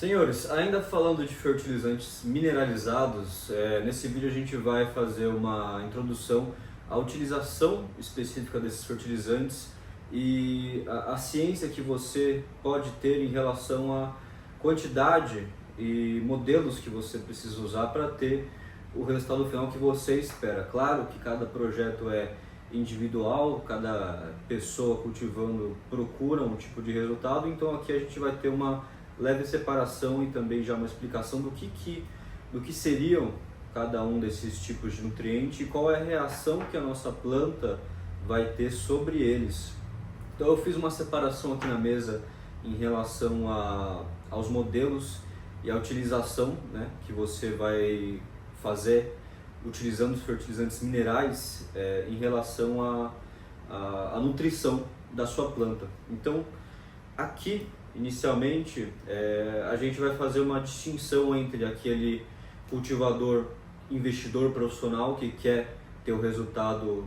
Senhores, ainda falando de fertilizantes mineralizados, nesse vídeo a gente vai fazer uma introdução à utilização específica desses fertilizantes e a ciência que você pode ter em relação à quantidade e modelos que você precisa usar para ter o resultado final que você espera. Claro que cada projeto é individual, cada pessoa cultivando procura um tipo de resultado, então aqui a gente vai ter uma leve separação e também já uma explicação do que seriam cada um desses tipos de nutriente e qual é a reação que a nossa planta vai ter sobre eles. Então eu fiz uma separação aqui na mesa em relação aos modelos e a utilização, né, que você vai fazer utilizando os fertilizantes minerais em relação à nutrição da sua planta. Então aqui inicialmente, a gente vai fazer uma distinção entre aquele cultivador investidor profissional que quer ter o resultado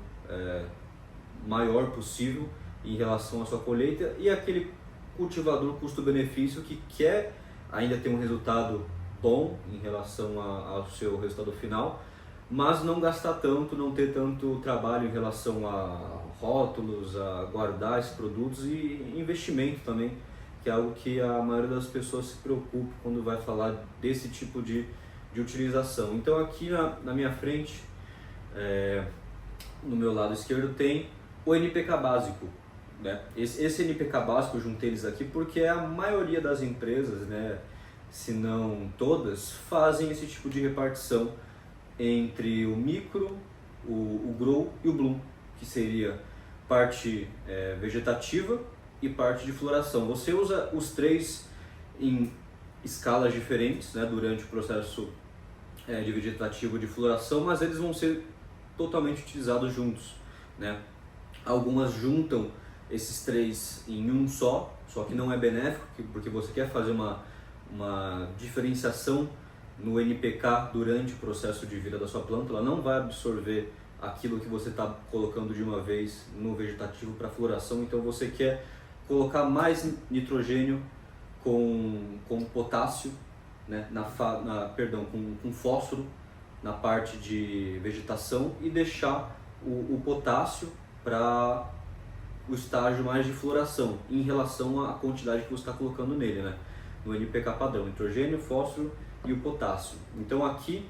maior possível em relação à sua colheita e aquele cultivador custo-benefício que quer ainda ter um resultado bom em relação ao seu resultado final, mas não gastar tanto, não ter tanto trabalho em relação a rótulos, a guardar esses produtos e investimento também, que é algo que a maioria das pessoas se preocupa quando vai falar desse tipo de utilização. Então aqui na minha frente, no meu lado esquerdo, tem o NPK básico. Né? Esse NPK básico eu juntei eles aqui porque a maioria das empresas, né, se não todas, fazem esse tipo de repartição entre o micro, o grow e o bloom, que seria parte vegetativa e parte de floração. Você usa os três em escalas diferentes, né, durante o processo de vegetativo de floração, mas eles vão ser totalmente utilizados juntos. Né? Algumas juntam esses três em um só que não é benéfico, porque você quer fazer uma diferenciação no NPK durante o processo de vida da sua planta. Ela não vai absorver aquilo que você está colocando de uma vez no vegetativo para floração, então você quer colocar mais nitrogênio com potássio, né, com fósforo na parte de vegetação e deixar o potássio para o estágio mais de floração em relação à quantidade que você está colocando nele, né, no NPK padrão, nitrogênio, fósforo e o potássio. Então aqui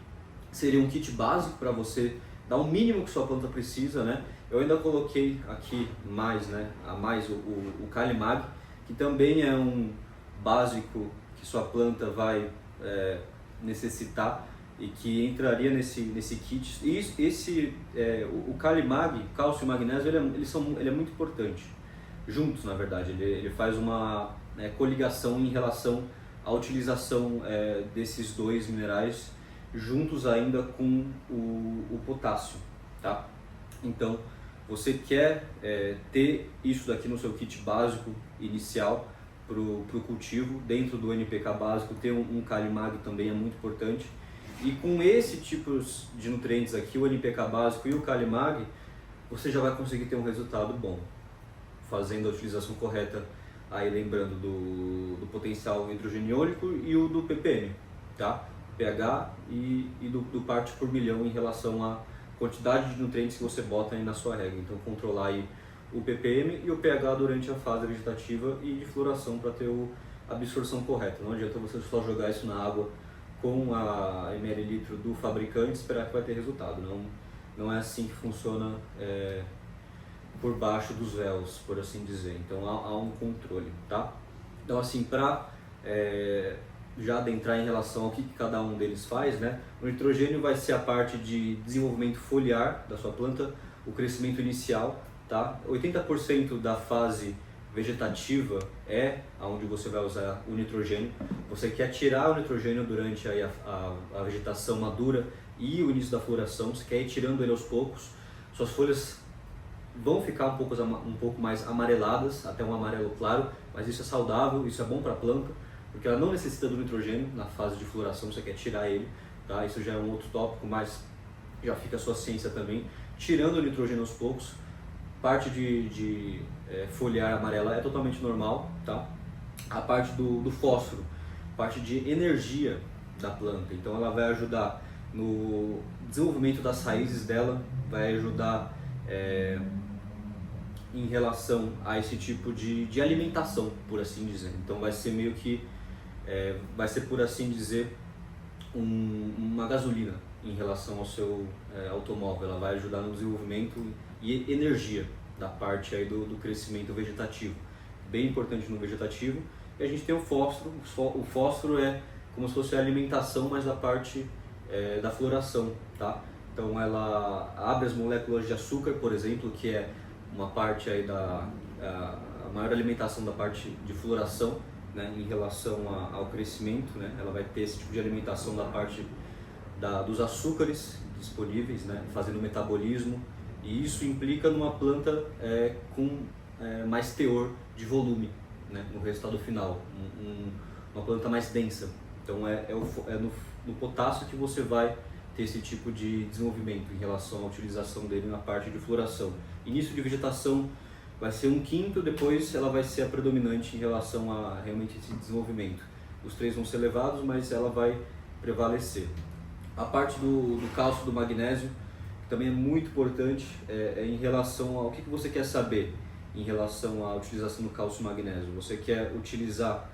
seria um kit básico para você dar o mínimo que sua planta precisa, né? Eu ainda coloquei aqui mais, né, o Calimag, que também é um básico que sua planta vai necessitar e que entraria nesse kit. E o Calimag, cálcio e magnésio, ele é muito importante, juntos na verdade. Ele faz uma coligação em relação à utilização desses dois minerais juntos ainda com o potássio, tá? Então você quer ter isso daqui no seu kit básico inicial para o cultivo. Dentro do NPK básico ter um Calimag também é muito importante, e com esse tipo de nutrientes aqui, o NPK básico e o Calimag, você já vai conseguir ter um resultado bom fazendo a utilização correta. Aí lembrando do potencial hidrogeniônico e o do ppm, tá? pH e do parte por milhão em relação à quantidade de nutrientes que você bota aí na sua rega. Então controlar aí o ppm e o pH durante a fase vegetativa e de floração para ter a absorção correta. Não adianta você só jogar isso na água com a ml do fabricante e esperar que vai ter resultado. Não é assim que funciona por baixo dos véus, por assim dizer. Então há um controle, tá? Então assim, para já adentrar em relação ao que cada um deles faz, né? O nitrogênio vai ser a parte de desenvolvimento foliar da sua planta, o crescimento inicial, tá? 80% da fase vegetativa é onde você vai usar o nitrogênio. Você quer tirar o nitrogênio durante aí a vegetação madura e o início da floração. Você quer ir tirando ele aos poucos. Suas folhas vão ficar um pouco mais amareladas, até um amarelo claro, mas isso é saudável, isso é bom para a planta, porque ela não necessita do nitrogênio na fase de floração. Você quer tirar ele, tá? Isso já é um outro tópico, mas já fica a sua ciência também. Tirando o nitrogênio aos poucos, parte de foliar amarela é totalmente normal, tá? A parte do fósforo parte de energia da planta. Então ela vai ajudar no desenvolvimento das raízes dela, vai ajudar em relação a esse tipo de alimentação, por assim dizer. Então vai ser meio que, vai ser por assim dizer, uma gasolina em relação ao seu automóvel. Ela vai ajudar no desenvolvimento e energia da parte aí do crescimento vegetativo, bem importante no vegetativo. E a gente tem o fósforo. O fósforo é como se fosse a alimentação, mas da parte da floração, tá? Então ela abre as moléculas de açúcar, por exemplo, que é uma parte aí a maior alimentação da parte de floração, né, em relação ao crescimento, né? Ela vai ter esse tipo de alimentação da parte dos açúcares disponíveis, né, fazendo o metabolismo, e isso implica numa planta com mais teor de volume, né, no resultado final, uma planta mais densa. Então no potássio que você vai ter esse tipo de desenvolvimento em relação à utilização dele na parte de floração. Início de vegetação vai ser 1/5, depois ela vai ser a predominante em relação a realmente esse desenvolvimento. Os três vão ser elevados, mas ela vai prevalecer. A parte do cálcio e do magnésio, que também é muito importante, em relação ao que você quer saber em relação à utilização do cálcio e magnésio. Você quer utilizar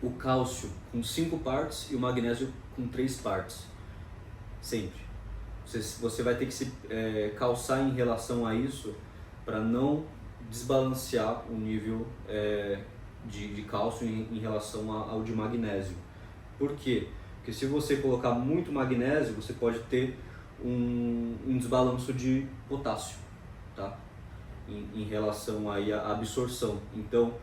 o cálcio com 5 partes e o magnésio com 3 partes, sempre. Você vai ter que se calçar em relação a isso para não desbalancear o nível de cálcio em relação ao de magnésio. Por quê? Porque se você colocar muito magnésio, você pode ter um desbalanço de potássio, tá? Em relação aí à absorção. Então,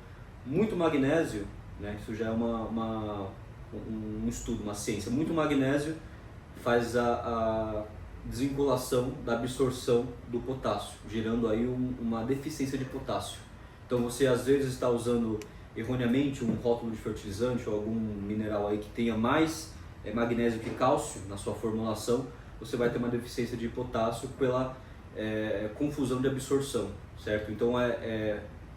muito magnésio, né? Isso já é um estudo, uma ciência. Muito magnésio faz a desvinculação da absorção do potássio, gerando aí uma deficiência de potássio. Então você às vezes está usando erroneamente um rótulo de fertilizante ou algum mineral aí que tenha mais magnésio que cálcio na sua formulação, você vai ter uma deficiência de potássio pela confusão de absorção, certo? Então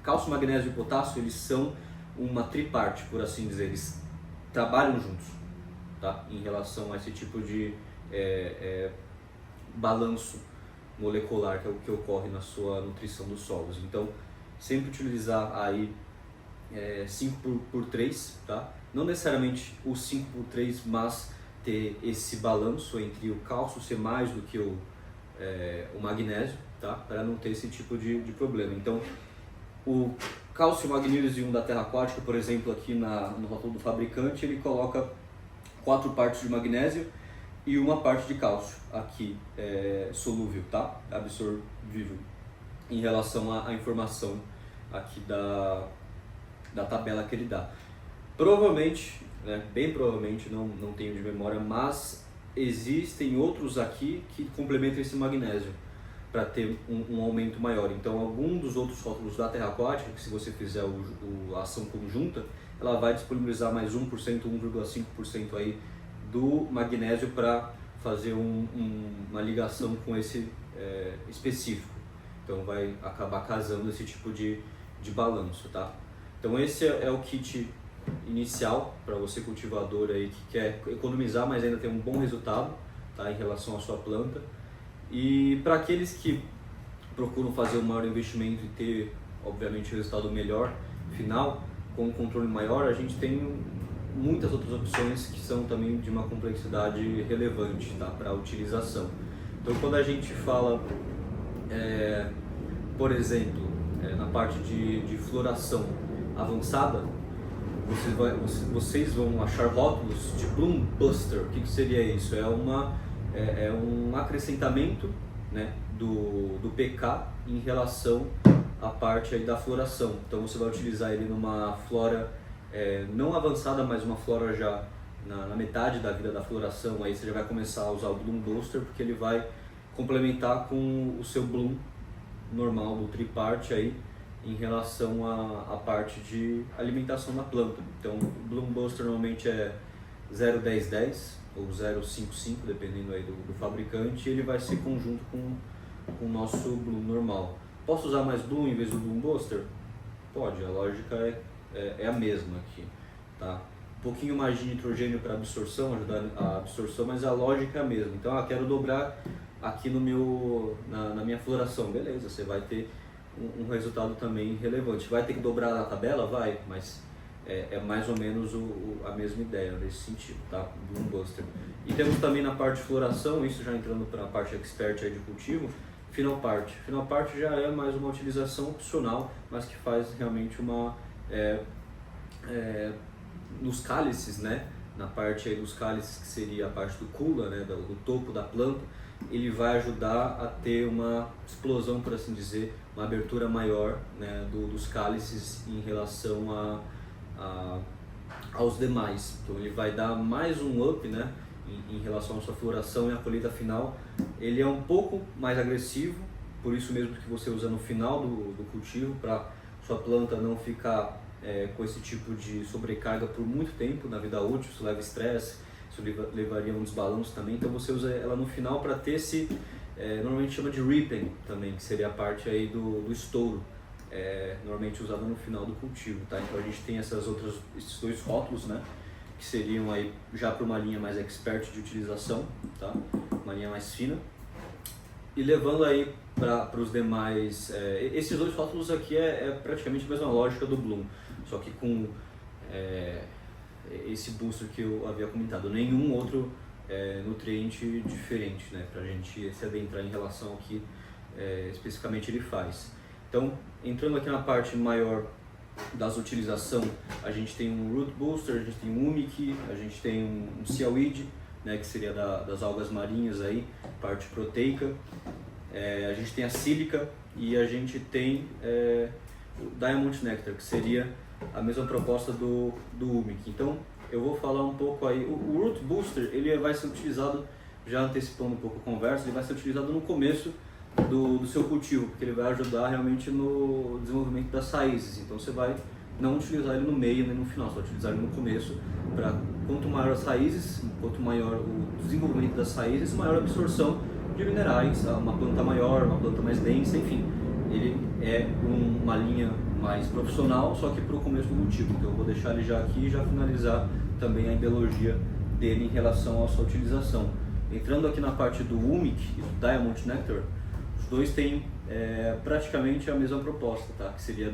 cálcio, magnésio e potássio, eles são uma triparte, por assim dizer, eles trabalham juntos, tá? Em relação a esse tipo de balanço molecular, que é o que ocorre na sua nutrição dos solos. Então, sempre utilizar aí 5/3, tá? Não necessariamente o 5/3, mas ter esse balanço entre o cálcio ser mais do que o magnésio, tá? Para não ter esse tipo de problema. Então, o cálcio magnésio da terra aquática, por exemplo, aqui no rótulo do fabricante, ele coloca 4 partes de magnésio e 1 parte de cálcio aqui solúvel, tá? Absorvível, em relação à informação aqui da tabela que ele dá. Provavelmente, bem provavelmente, não tenho de memória, mas existem outros aqui que complementam esse magnésio para ter um aumento maior. Então, algum dos outros rótulos da terra aquática, que se você fizer a ação conjunta, ela vai disponibilizar mais 1%, 1,5% aí do magnésio para fazer uma ligação com esse específico. Então vai acabar casando esse tipo de balanço, tá? Então esse é o kit inicial para você cultivador aí que quer economizar, mas ainda tem um bom resultado, tá, em relação à sua planta. E para aqueles que procuram fazer um maior investimento e ter, obviamente, um resultado melhor final, com um controle maior, a gente tem muitas outras opções que são também de uma complexidade relevante, tá, para a utilização. Então, quando a gente fala, por exemplo, na parte de floração avançada, vocês vão achar rótulos de Bloom Buster. O que seria isso? É um acrescentamento, né, do PK em relação à parte aí da floração. Então você vai utilizar ele numa flora não avançada, mas uma flora já na metade da vida da floração. Aí você já vai começar a usar o Bloom Buster, porque ele vai complementar com o seu Bloom normal do triparte aí, em relação à parte de alimentação da planta. Então o Bloom Buster normalmente é 0,10,10 ou 0,55, dependendo aí do fabricante, e ele vai ser conjunto com o nosso Bloom normal. Posso usar mais Bloom em vez do Bloom Buster? Pode, a lógica é a mesma aqui, tá? pouquinho mais de nitrogênio para absorção, ajudar a absorção, mas a lógica é a mesma. Então, quero dobrar aqui na minha floração, beleza, você vai ter um resultado também relevante. Vai ter que dobrar na tabela? Vai, mas é mais ou menos a mesma ideia nesse sentido, tá? Bloom Buster. E temos também na parte de floração, isso já entrando para a parte expert aí de cultivo, Final Part. Final Part já é mais uma utilização opcional, mas que faz realmente nos cálices, né? Na parte aí dos cálices, que seria a parte do cula, né? do topo da planta, ele vai ajudar a ter uma explosão, por assim dizer, uma abertura maior, né? dos cálices em relação aos demais. Então ele vai dar mais um up, né? em relação à sua floração e à colheita final. Ele é um pouco mais agressivo, por isso mesmo que você usa no final do cultivo, para sua planta não ficar com esse tipo de sobrecarga por muito tempo na vida útil. Isso leva estresse, isso levaria a um desbalanço também. Então você usa ela no final para ter esse, normalmente chama de ripening também, que seria a parte aí do estouro, normalmente usada no final do cultivo, tá? Então a gente tem esses dois rótulos, né? Que seriam aí já para uma linha mais expert de utilização, tá? Uma linha mais fina. E levando aí para os demais, esses dois rótulos aqui é praticamente a mesma lógica do Bloom, só que com esse booster que eu havia comentado, nenhum outro nutriente diferente, né? Para a gente se adentrar em relação ao que especificamente ele faz. Então, entrando aqui na parte maior das utilização, a gente tem um Root Booster, a gente tem um Humic, a gente tem um Seaweed, né, que seria das algas marinhas aí, parte proteica, a gente tem a sílica e a gente tem o Diamond Nectar, que seria a mesma proposta do Humic. Então eu vou falar um pouco aí, o Root Booster ele vai ser utilizado, já antecipando um pouco a conversa, ele vai ser utilizado no começo do seu cultivo, porque ele vai ajudar realmente no desenvolvimento das raízes. Então você vai não utilizar ele no meio nem no final, você vai utilizar ele no começo, para quanto maior as raízes, quanto maior o desenvolvimento das raízes, maior a absorção de minerais, uma planta maior, uma planta mais densa, enfim. Ele é uma linha mais profissional, só que para o começo do cultivo. Então eu vou deixar ele já aqui e já finalizar também a ideologia dele em relação à sua utilização. Entrando aqui na parte do Humic e do Diamond Nectar, os dois têm praticamente a mesma proposta, tá? Que seria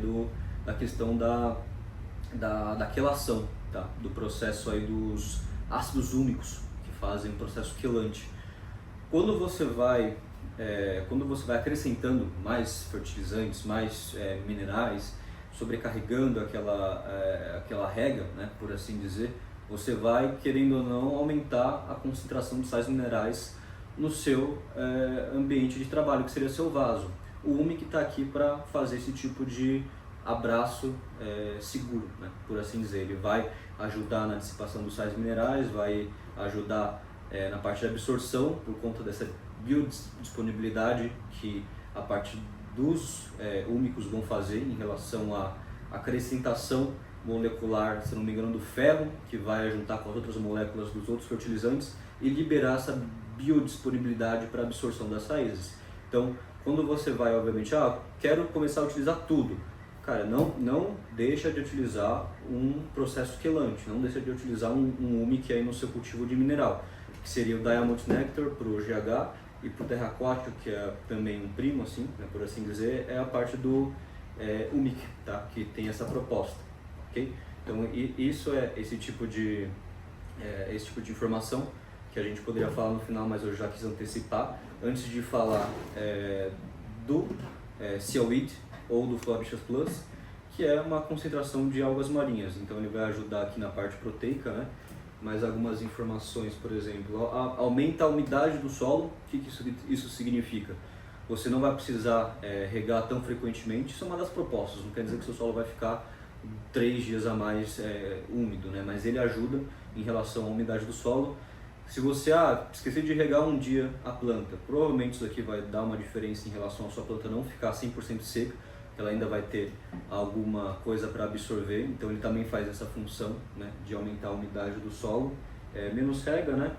da questão da quelação, tá? Do processo aí dos ácidos úmicos que fazem o processo quelante. Quando você vai acrescentando mais fertilizantes, mais minerais, sobrecarregando aquela rega, né, por assim dizer, você vai, querendo ou não, aumentar a concentração de sais minerais no seu ambiente de trabalho, que seria seu vaso. O Humic está aqui para fazer esse tipo de abraço seguro, né, por assim dizer. Ele vai ajudar na dissipação dos sais minerais, vai ajudar na parte de absorção, por conta dessa biodisponibilidade que a parte dos úmicos vão fazer em relação à acrescentação molecular, se não me engano, do ferro, que vai juntar com as outras moléculas dos outros fertilizantes e liberar essa biodisponibilidade para absorção das raízes. Então, quando você vai, obviamente, quero começar a utilizar tudo, cara, não deixa de utilizar um processo quelante, não deixa de utilizar um Humic aí no seu cultivo de mineral, que seria o Diamond Nectar para o GH, e para o terra aquático, que é também um primo, assim, né, por assim dizer, é a parte do Humic, tá? Que tem essa proposta, ok? Então isso é esse tipo de informação que a gente poderia falar no final, mas eu já quis antecipar, antes de falar do Seaweed ou do Floricious Plus, que é uma concentração de algas marinhas. Então ele vai ajudar aqui na parte proteica, né? Mais algumas informações, por exemplo, aumenta a umidade do solo. O que isso significa? Você não vai precisar regar tão frequentemente, isso é uma das propostas, não quer dizer que seu solo vai ficar 3 dias a mais úmido, né? Mas ele ajuda em relação à umidade do solo. Se você esquecer de regar um dia a planta, provavelmente isso aqui vai dar uma diferença em relação à sua planta não ficar 100% seca, ela ainda vai ter alguma coisa para absorver, então ele também faz essa função, né, de aumentar a umidade do solo, menos rega, né,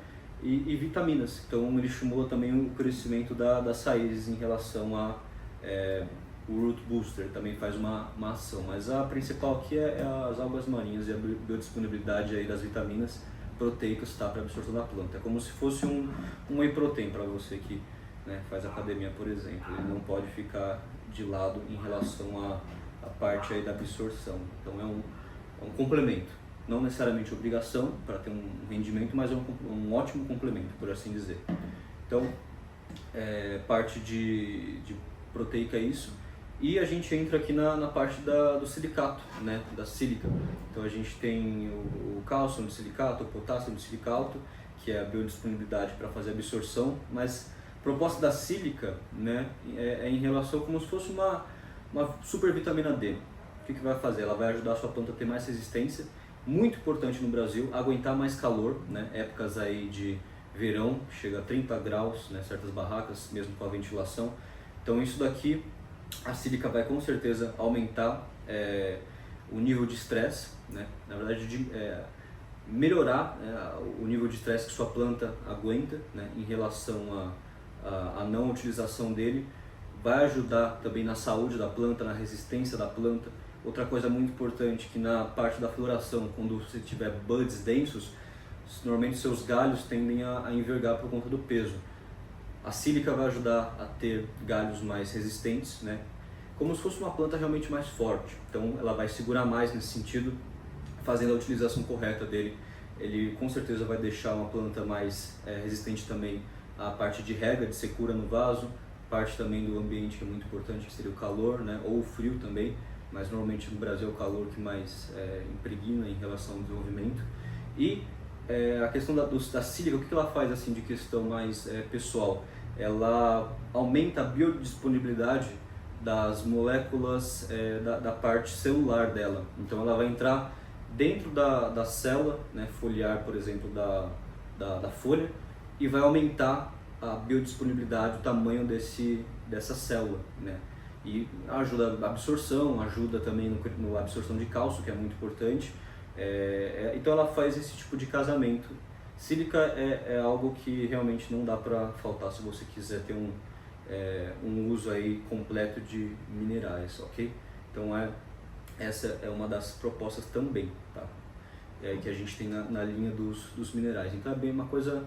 e vitaminas. Então ele estimula também o crescimento das raízes em relação a o Root Booster também faz uma ação, mas a principal aqui é as algas marinhas e a biodisponibilidade aí das vitaminas proteicas, tá, para absorção da planta. É como se fosse um whey protein para você que, né, faz academia, por exemplo. Ele não pode ficar de lado em relação à parte aí da absorção. Então é um complemento, não necessariamente obrigação para ter um rendimento, mas é um ótimo complemento, por assim dizer. Então, parte de proteica é isso. E a gente entra aqui na parte do silicato, né, da sílica. Então a gente tem o cálcio de silicato, o potássio de silicato, que é a biodisponibilidade para fazer a absorção, mas a proposta da sílica, né, é em relação como se fosse uma super vitamina D. O que vai fazer? Ela vai ajudar a sua planta a ter mais resistência, muito importante no Brasil, aguentar mais calor, né, épocas aí de verão, chega a 30 graus, né, certas barracas, mesmo com a ventilação. Então isso daqui, a sílica vai com certeza aumentar o nível de estresse, né? Na verdade melhorar o nível de estresse que sua planta aguenta, né? Em relação à não utilização dele, vai ajudar também na saúde da planta, na resistência da planta. Outra coisa muito importante que na parte da floração, quando você tiver buds densos, normalmente seus galhos tendem a envergar por conta do peso. A sílica vai ajudar a ter galhos mais resistentes, né? Como se fosse uma planta realmente mais forte. Então ela vai segurar mais nesse sentido, fazendo a utilização correta dele. Ele com certeza vai deixar uma planta mais resistente também à parte de rega, de secura no vaso, parte também do ambiente que é muito importante, que seria o calor, né? Ou o frio também, mas normalmente no Brasil é o calor que mais impregna em relação ao desenvolvimento. E a questão da sílica, o que ela faz assim de questão mais pessoal? Ela aumenta a biodisponibilidade das moléculas da parte celular dela. Então ela vai entrar dentro da célula, né, foliar, por exemplo, da folha, e vai aumentar a biodisponibilidade, o tamanho dessa célula, né? E ajuda a absorção, ajuda também na absorção de cálcio, que é muito importante. Então ela faz esse tipo de casamento. Sílica é algo que realmente não dá para faltar se você quiser ter um uso aí completo de minerais, ok? Então essa é uma das propostas também, tá? Que a gente tem na linha dos minerais. Então é bem uma coisa,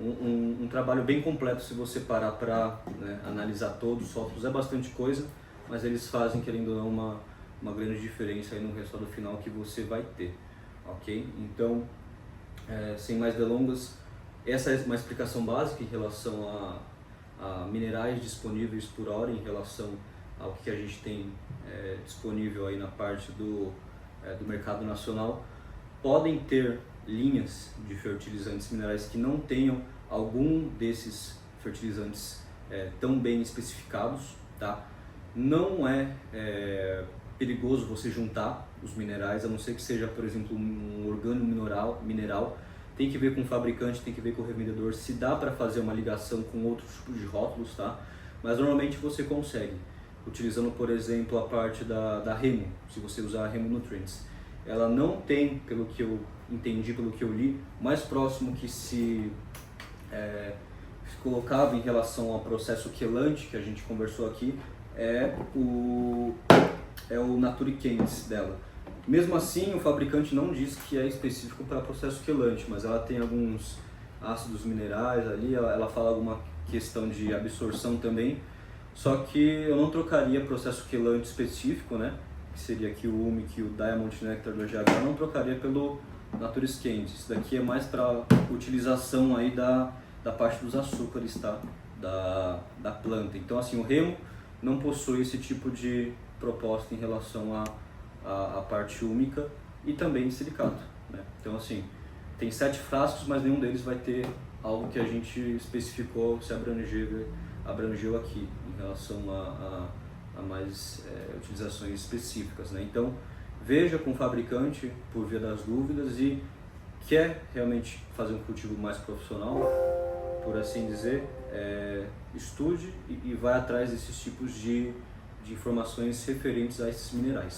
um trabalho bem completo se você parar para, né, analisar todos os rótulos. É bastante coisa, mas eles fazem, querendo ou não, uma grande diferença aí no resultado final que você vai ter, ok? Então, sem mais delongas, essa é uma explicação básica em relação a minerais disponíveis por hora, em relação ao que a gente tem disponível aí na parte do mercado nacional. Podem ter linhas de fertilizantes minerais que não tenham algum desses fertilizantes tão bem especificados, tá? Não é perigoso você juntar os minerais, a não ser que seja, por exemplo, um organo mineral. Tem que ver com o fabricante, tem que ver com o revendedor, se dá para fazer uma ligação com outros tipos de rótulos, tá? Mas normalmente você consegue, utilizando, por exemplo, a parte da Remo, se você usar a Remo Nutrients. Ela não tem, pelo que eu entendi, pelo que eu li, mais próximo que se colocava em relação ao processo quelante que a gente conversou aqui, é o Nature Candies dela. Mesmo assim, o fabricante não diz que é específico para processo quelante, mas ela tem alguns ácidos minerais ali, ela fala alguma questão de absorção também, só que eu não trocaria processo quelante específico, né, que seria aqui o Humic e o Diamond Nectar do GH, eu não trocaria pelo Nature Candies. Isso daqui é mais para utilização aí da parte dos açúcares, tá, da planta. Então assim, o Remo não possui esse tipo de proposta em relação à parte úmica e também silicato, né? Então assim, tem 7 frascos, mas nenhum deles vai ter algo que a gente especificou, se abrangeu aqui em relação a mais utilizações específicas, né? Então veja com o fabricante por via das dúvidas, e quer realmente fazer um cultivo mais profissional, por assim dizer, estude e vai atrás desses tipos de informações referentes a esses minerais.